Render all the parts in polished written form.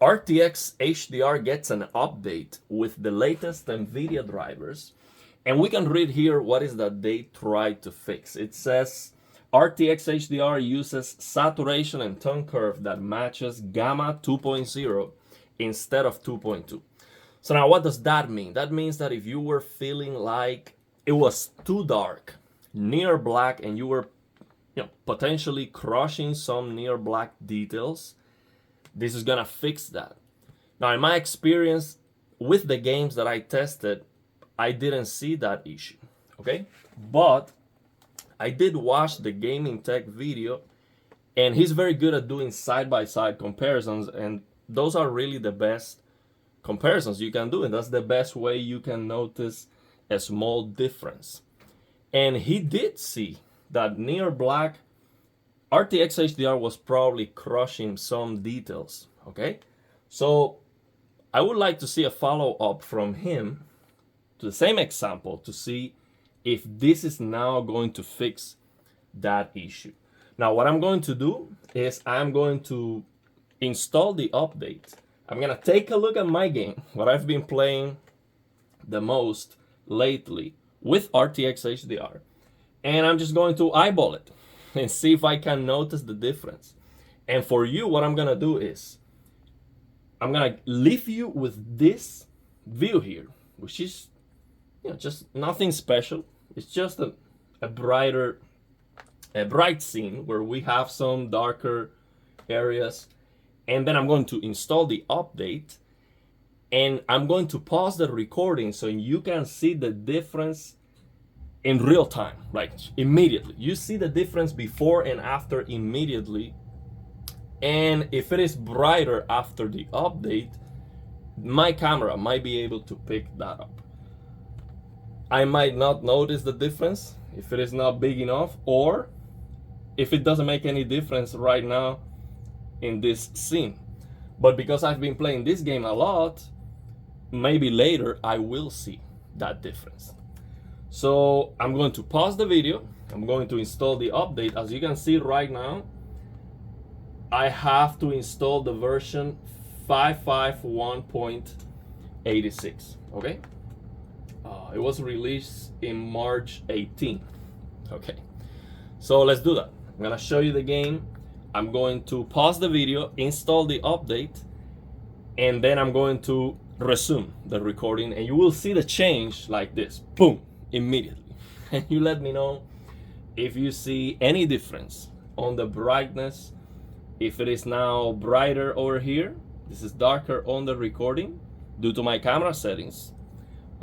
RTX HDR gets an update with the latest Nvidia drivers, and we can read here what is that they tried to fix. It says RTX HDR uses saturation and tone curve that matches Gamma 2.0 instead of 2.2. So now what does that mean? That means that if you were feeling like it was too dark, near black, and you were potentially crushing some near black details, this is gonna fix that. Now, in my experience with the games that I tested, I didn't see that issue, okay? But I did watch the gaming tech video, and he's very good at doing side-by-side comparisons, and those are really the best comparisons you can do, and that's the best way you can notice a small difference. And he did see that near black RTX HDR was probably crushing some details, okay? So I would like to see a follow-up from him to the same example to see if this is now going to fix that issue. Now, what I'm going to do is I'm going to install the update. I'm gonna take a look at my game, what I've been playing the most lately with RTX HDR, and I'm just going to eyeball it and see if I can notice the difference. And for you, what I'm gonna do is I'm gonna leave you with this view here, which is just nothing special. It's just a bright scene where we have some darker areas. And then I'm going to install the update, and I'm going to pause the recording so you can see the difference in real time, like immediately. You see the difference before and after immediately. And if it is brighter after the update, my camera might be able to pick that up. I might not notice the difference if it is not big enough, or if it doesn't make any difference right now in this scene. But because I've been playing this game a lot, maybe later I will see that difference. So I'm going to pause the video. I'm going to install the update. As you can see right now, I have to install the version 551.86, okay? It was released in March 18, okay? So let's do that. I'm gonna show you the game. I'm going to pause the video, install the update, and then I'm going to resume the recording, and you will see the change like this, boom, immediately. And you let me know if you see any difference on the brightness, if it is now brighter over here. This is darker on the recording due to my camera settings.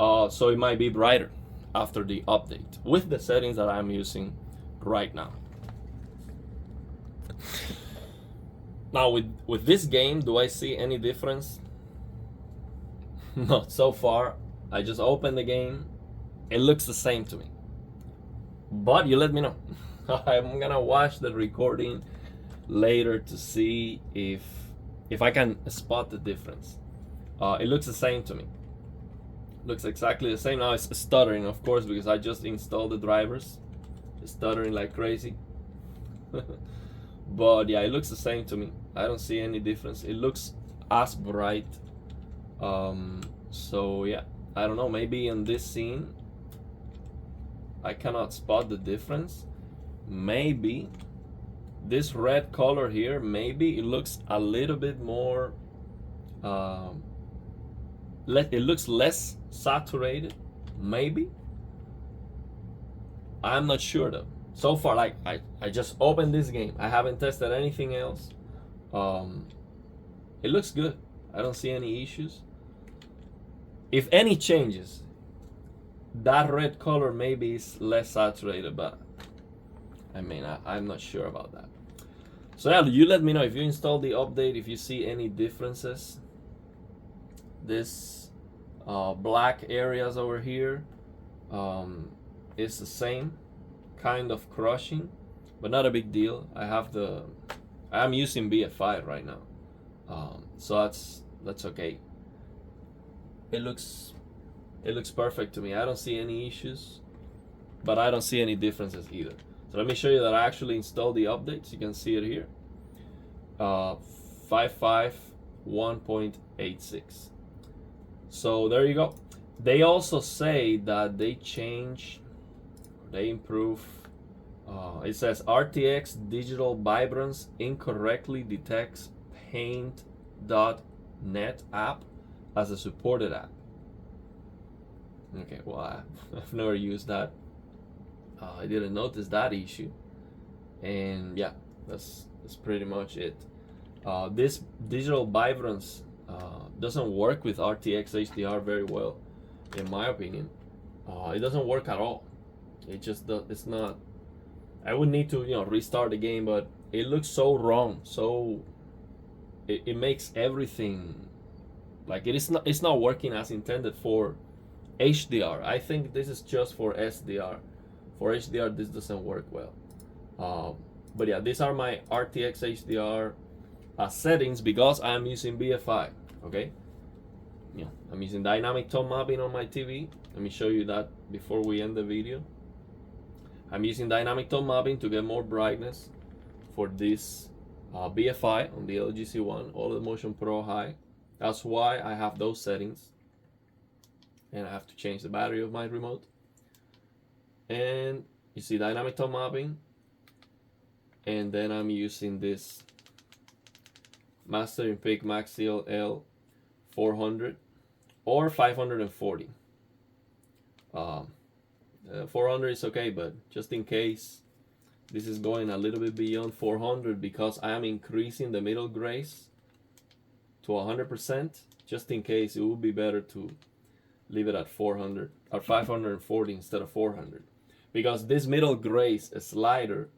So it might be brighter after the update with the settings that I'm using right now. Now with this game, do I see any difference? Not so far. I just opened the game. It looks the same to me. But you let me know. I'm gonna watch the recording later to see if I can spot the difference. It looks the same to me. Looks exactly the same. Now it's stuttering, of course, because I just installed the drivers. It's stuttering like crazy. But yeah, it looks the same to me. I don't see any difference. It looks as bright. So yeah, I don't know, maybe in this scene I cannot spot the difference. Maybe this red color here, maybe it looks a little bit more it looks less saturated, maybe. I'm not sure though. So far, like I just opened this game. I haven't tested anything else. It looks good. I don't see any issues. If any changes, that red color maybe is less saturated, but I mean, I'm not sure about that. So yeah, you let me know if you install the update, if you see any differences. This black areas over here is the same kind of crushing, but not a big deal. I'm using BF5 right now, so that's okay. It looks perfect to me. I don't see any issues, but I don't see any differences either. So let me show you that I actually installed the updates. You can see it here. 5.5 1.86. So there you go. They also say that they improve. It says RTX digital vibrance incorrectly detects paint.net app as a supported app. Okay, well, I've never used that. I didn't notice that issue. And yeah, that's pretty much it. This digital vibrance doesn't work with RTX HDR very well, in my opinion. It doesn't work at all. It just it's not. I would need to restart the game, but it looks so wrong. So it makes everything like it's not working as intended for HDR. I think this is just for SDR. For HDR, this doesn't work well. But yeah, these are my RTX HDR settings because I'm using BFI. Okay, yeah, I'm using dynamic tone mapping on my TV. Let me show you that before we end the video. I'm using dynamic tone mapping to get more brightness for this BFI on the LG C1 OLED Motion Pro High. That's why I have those settings, and I have to change the battery of my remote. And you see dynamic tone mapping, and then I'm using this Master in Peak Max CL 400 or 540. 400 is okay, but just in case this is going a little bit beyond 400 because I am increasing the middle grays to 100%, just in case it would be better to leave it at 400 or 540 instead of 400, because this middle grays slider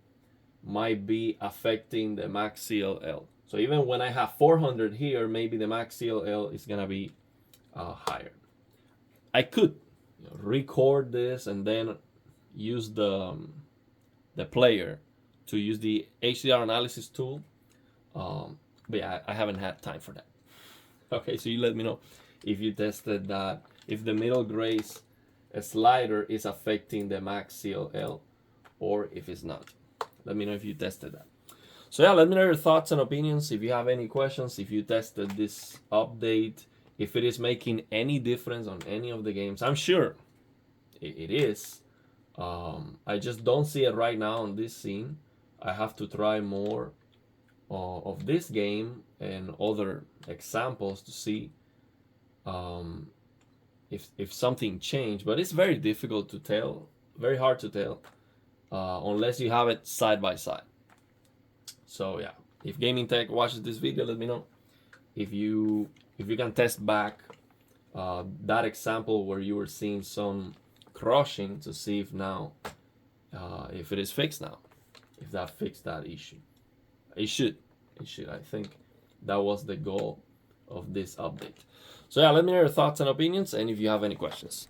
might be affecting the max CLL. So even when I have 400 here, maybe the max CLL is gonna be higher. I could record this and then use the player to use the HDR analysis tool, but yeah, I haven't had time for that. Okay, so you let me know if you tested that, if the middle grays slider is affecting the max CLL or if it's not. Let me know if you tested that. So yeah, let me know your thoughts and opinions. If you have any questions, if you tested this update, if it is making any difference on any of the games. I'm sure it is. I just don't see it right now on this scene. I have to try more of this game and other examples to see if something changed. But it's very difficult to tell, very hard to tell, unless you have it side by side. So yeah, if Gaming Tech watches this video, let me know if you can test back that example where you were seeing some crushing to see if now if it is fixed now, if that fixed that issue. It should. I think that was the goal of this update. So yeah, let me know your thoughts and opinions, and if you have any questions.